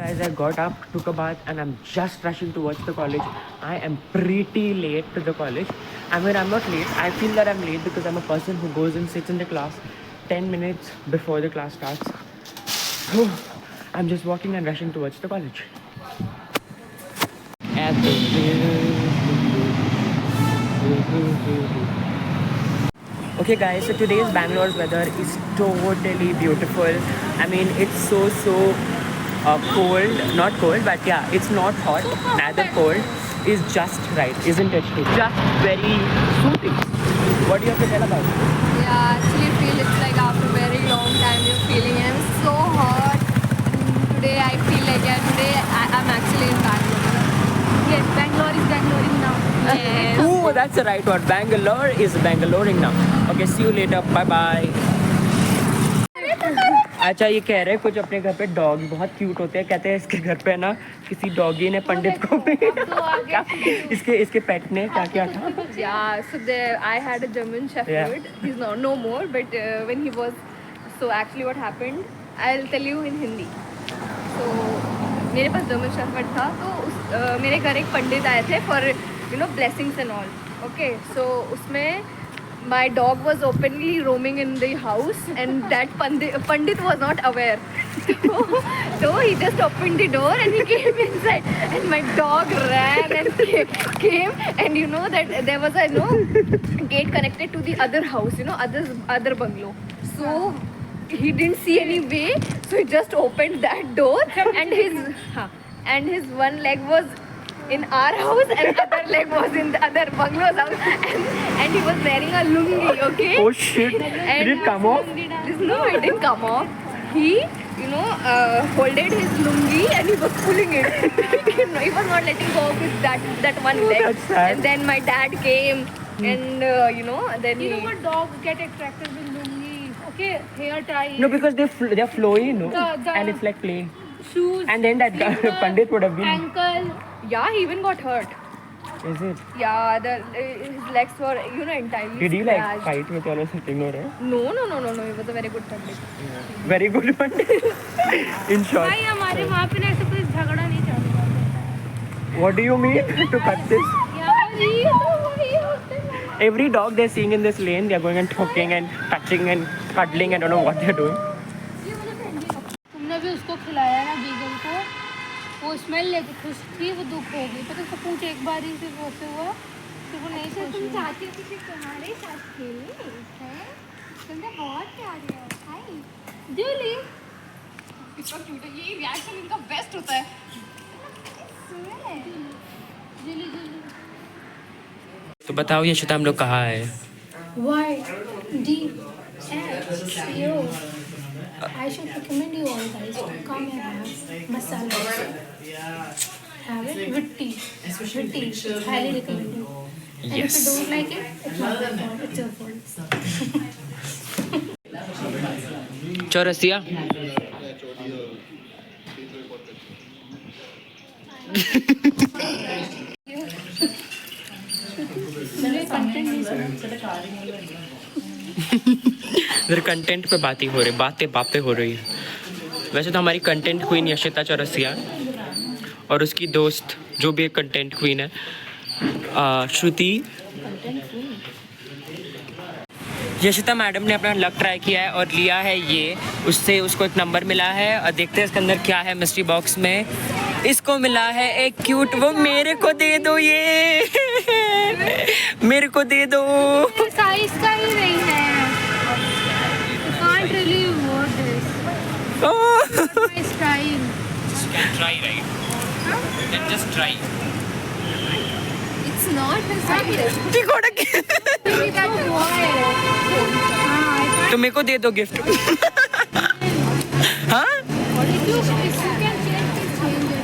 Guys, I got up, took a bath, and I'm just rushing towards the college. I am pretty late to the college. I mean, I'm not late. I feel that I'm late because I'm a person who goes and sits in the class 10 minutes before the class starts. So, I'm just walking and rushing towards the college. At the Okay guys, so today's Bangalore's weather is totally beautiful. I mean, it's so cold, not cold, but yeah, it's not hot, neither cold. It's just right, isn't it? Just very soothing. What do you have to tell about it? Yeah, actually feel it's like after a very long time you're feeling it. It's so hot. Today I feel like I'm actually in Bangalore. Yes, Bangalore is Bangaloring now. Yes. Ooh, that's the right word. Bangalore is Bangaloring now. Okay, see you later. Bye bye. अच्छा ये कह रहे हैं कुछ अपने घर पे dog बहुत क्यूट होते हैं, कहते हैं इसके घर पे ना किसी डॉगी ने पंडित को इसके पेट ने क्या किया था? Yeah, so I had a German Shepherd. Yeah. He's no more, but when he was, so actually what happened, I'll tell you in Hindi. So मेरे पास German Shepherd था, तो मेरे घर एक पंडित आए थे for blessings and all. Okay, so उसमें my dog was openly roaming in the house and that Pandit was not aware. So he just opened the door and he came inside and my dog ran and came and you know that there was a gate connected to the other house, other bungalow. So he didn't see any way, so he just opened that door and his one leg was in our house and other leg was in the other bungalow's house and he was wearing a lungi, okay? Oh shit, did it come off? No, it didn't come off. He, folded his lungi and he was pulling it. He was not letting go of that one leg. That's sad. And then my dad came and, then what dogs get attracted with lungi, okay? Hair tie. No, because they're flowy, no? The- And it's like plain. Shoes. And then that guy, slipper, Pandit would have been. ankle. yeah, he even got hurt. Is it? Yeah, his legs were, entirely Did he scratched. fight with all or something? No, right? No. He was a very good Pandit. Very good Pandit. In short. भाई हमारे वहाँ पे ना ऐसा कोई झगड़ा नहीं चलेगा. What do you mean to cut this? यार ये वही होते हैं. Every dog they're seeing in this lane, they're going and talking and touching and cuddling. I don't know what they're doing. तुमने भी उसको खिलाया ना बीगल को, वो स्मेल लेके खुश थी, वो दुख हो गई. पता उसका पूछ एक बार ही सिर्फ वैसे हुआ कि वो नहीं खुश हुई. चाहती हो कि तुम्हारे साथ खेले हैं? तुम तो बहुत प्यारे हो भाई. जूली कितना क्यूट है, ये रिएक्शन इनका बेस्ट होता है. जूली जूली. तो बताओ यशिता हम लोग कहाँ है? YDFCO. I should recommend you all guys to come and have masala dosa. Have it with tea. With tea. Highly recommend you. And if you don't like it, it's not your fault. It's your fault. Chaurasia मैंने content नहीं सुना. इधर content पे बातें हो रही है. वैसे तो हमारी कंटेंट क्वीन यशिता चौरसिया और उसकी दोस्त जो भी एक कंटेंट क्वीन है श्रुति. यशिता मैडम ने अपना लक ट्राई किया है और लिया है ये, उससे उसको एक नंबर मिला है और देखते हैं इसके अंदर क्या है. मिस्ट्री बॉक्स में इसको मिला है एक क्यूट, वो मेरे को दे दो, ये मेरे को दे दो. साइज का ही नहीं है. You can't really wear this. Not my style. Try, right? Then just try. It's not his style. That's why. तो मेरे को दे दो गिफ्ट. हाँ If you can change, please change it.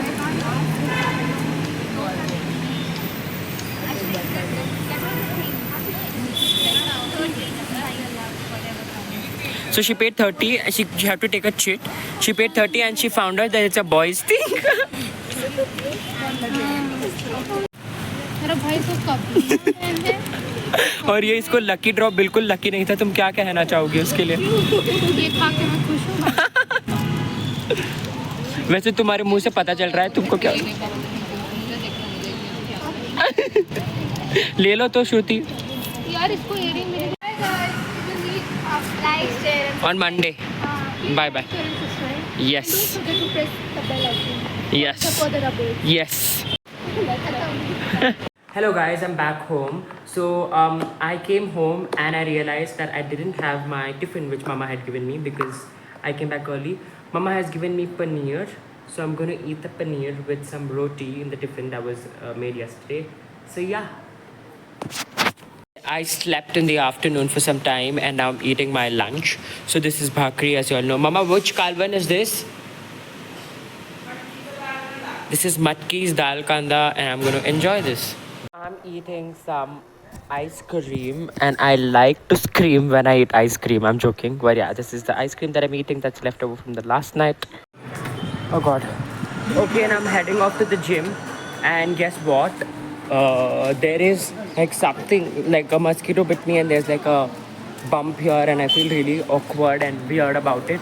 So she paid 30. She had to take a cheat. She paid 30 and she found out that it's a boys thing. मेरा भाई तो कब है. और ये इसको लकी ड्रॉप बिल्कुल लकी नहीं था. तुम क्या कहना चाहोगे उसके लिए? ये खा के मैं खुश हूँ. वैसे तुम्हारे मुंह से पता चल रहा है तुमको क्या ले लो तो श्रुति यार इसको इयरिंग मेरे on Monday bye bye yes yes yes Hello guys, I'm back home. So I came home and I realized that I didn't have my tiffin which Mama had given me because I came back early. Mama has given me paneer, so I'm going to eat the paneer with some roti in the tiffin that was made yesterday. So yeah. I slept in the afternoon for some time and now I'm eating my lunch. So this is bhakri as you all know. Mama, which kalvan is this? This is Matki's dal kanda and I'm going to enjoy this. I'm eating some ice cream and I like to scream when I eat ice cream. I'm joking. But yeah, this is the ice cream that I'm eating that's left over from the last night. Oh god. Okay, and I'm heading off to the gym. And guess what? There is like something, like a mosquito bit me and there's like a bump here and I feel really awkward and weird about it.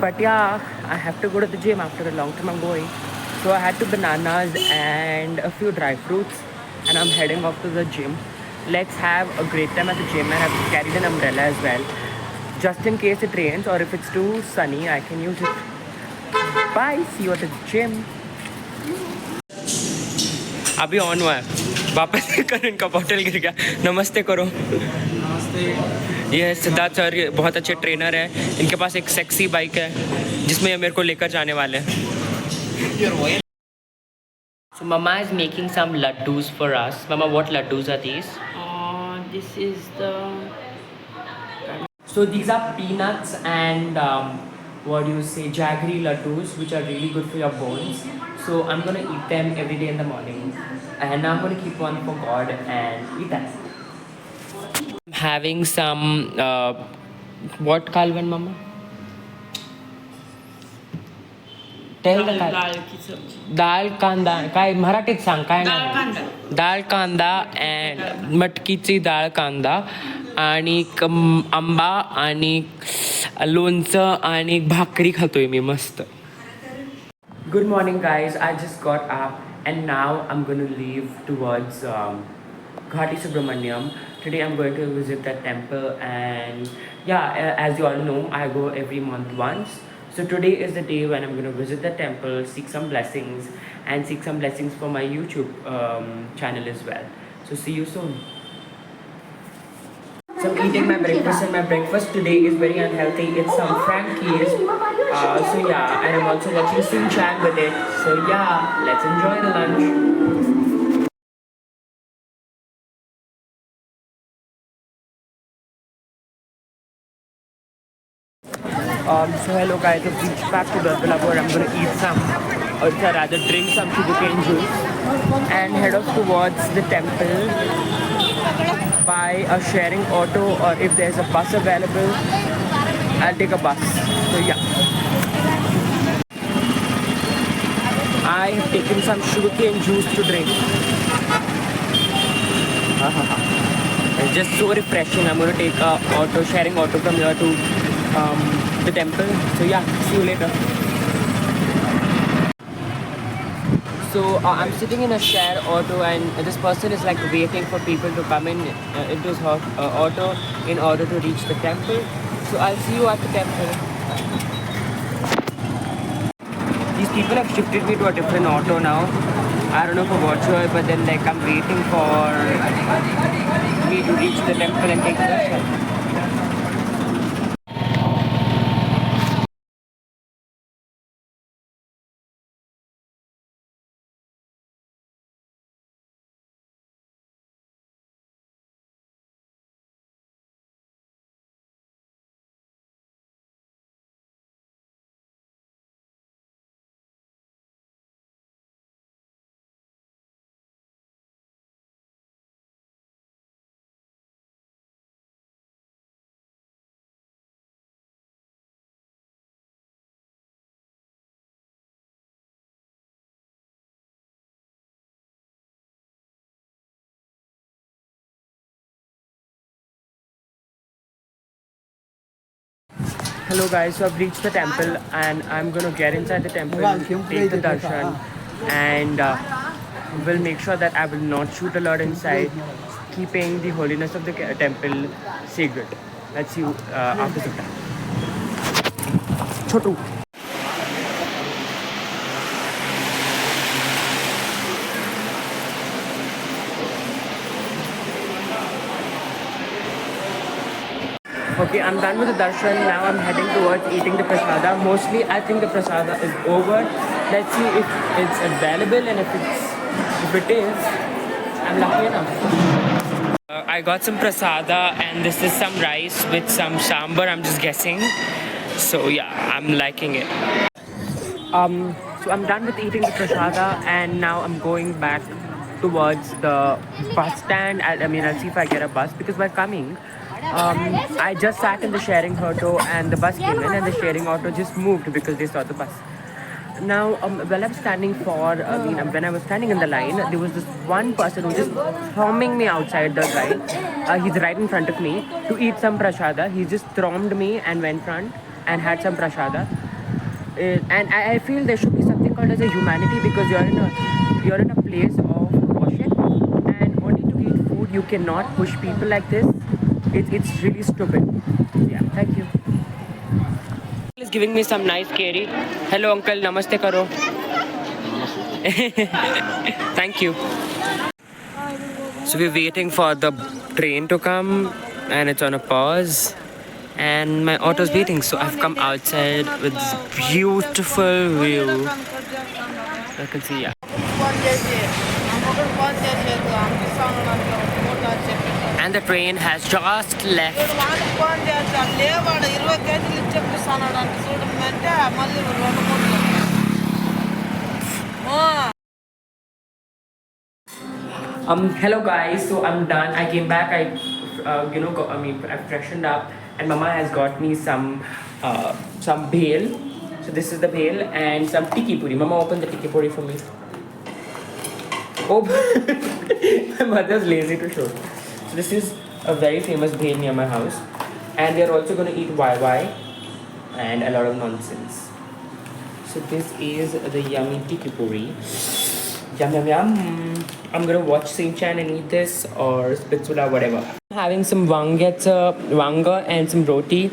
But yeah, I have to go to the gym after a long time I'm going. So I had 2 bananas and a few dry fruits and I'm heading off to the gym. Let's have a great time at the gym and I've carried an umbrella as well. Just in case it rains or if it's too sunny, I can use it. Bye, see you at the gym. अभी on हुआ है वापस करो इनका bottle गिर गया नमस्ते करो नमस्ते ये सिद्धार्थ सर बहुत अच्छे ट्रेनर हैं इनके पास एक सेक्सी बाइक है जिसमें ये मेरे को लेकर जाने वाले हैं So Mama is making some laddus for us. Mama, what laddus are these? This is the So these are peanuts and what do you say, jaggery laddus, which are really good for your bones. So I'm gonna eat them every day in the morning, and I'm gonna keep one for God and eat that. I'm having some what kalvan, Mama? Tell the दाल की सब्जी डाळ कांदा काय मराठीत सांग काय डाळ नाही कांदा डाळ कांदा अँड मटकीची डाळ कांदा आणि आंबा आणि लोणचं आणि भाकरी खातोय मी मस्त Good morning guys, I just got up and now I'm going to leave towards Ghati Subramaniam. Today I'm going to visit that temple and yeah, as you all know, I go every month once. So today is the day when I'm going to visit the temple, seek some blessings and seek some blessings for my YouTube channel as well. So see you soon. So I'm eating my breakfast and my breakfast today is very unhealthy. It's some Frankies. So yeah, and I'm also watching Sing Chan with it. So yeah, let's enjoy the lunch. So hello guys, I've reached back to Darbalagur. I'm going to eat some, or rather drink some sugarcane juice and head off towards the temple by a sharing auto or if there's a bus available, I'll take a bus. So yeah. I have taken some sugarcane juice to drink. It's just so refreshing. I'm going to take a sharing auto from here to the temple. So yeah, see you later. So I'm sitting in a share auto and this person is like waiting for people to come in into his auto in order to reach the temple. So I'll see you at the temple. These people have shifted me to a different auto now. I don't know for what sure, but then like I'm waiting for me to reach the temple and take the darshan. Hello guys, so I've reached the temple and I'm gonna get inside the temple, take the darshan, and will make sure that I will not shoot a lot inside, keeping the holiness of the temple secret. Let's see you after some time. Chotu. Okay, I'm done with the darshan. Now I'm heading towards eating the prasada. Mostly, I think the prasada is over. Let's see if it's available, and if it is, I'm lucky enough. I got some prasada, and this is some rice with some sambar. I'm just guessing. So yeah, I'm liking it. So I'm done with eating the prasada, and now I'm going back towards the bus stand. I'll see if I get a bus, because while coming, I just sat in the sharing auto and the bus came in, and the sharing auto just moved because they saw the bus. Now, when I was standing when I was standing in the line, there was this one person who was just thronging me outside the line. He's right in front of me to eat some prasada. He just thronged me and went front and had some prasada. And I feel there should be something called as a humanity, because you're in a place of worship, and only to eat food you cannot push people like this. It's really stupid. Yeah, thank you. He's giving me some nice curry. Hello uncle, namaste karo. Thank you. So we're waiting for the train to come, and it's on a pause. And my auto's waiting, so I've come outside with this beautiful view. I can see, yeah. And the train has just left. Hello guys, so I'm done. I came back. I freshened up, and Mama has got me some bhel. So this is the bhel and some tikki puri. Mama, open the tikki puri for me. Oh, my mother's lazy to show. So this is a very famous bhel near my house, and we are also going to eat YY and a lot of nonsense. So this is the yummy tikki puri. Yum yum yum. I'm gonna watch Saint Chan and eat this, or spitsula, whatever. I'm having some vanga and some roti.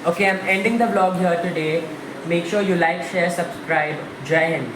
Okay, I'm ending the vlog here today. Make sure you like, share, subscribe. Jai Hind.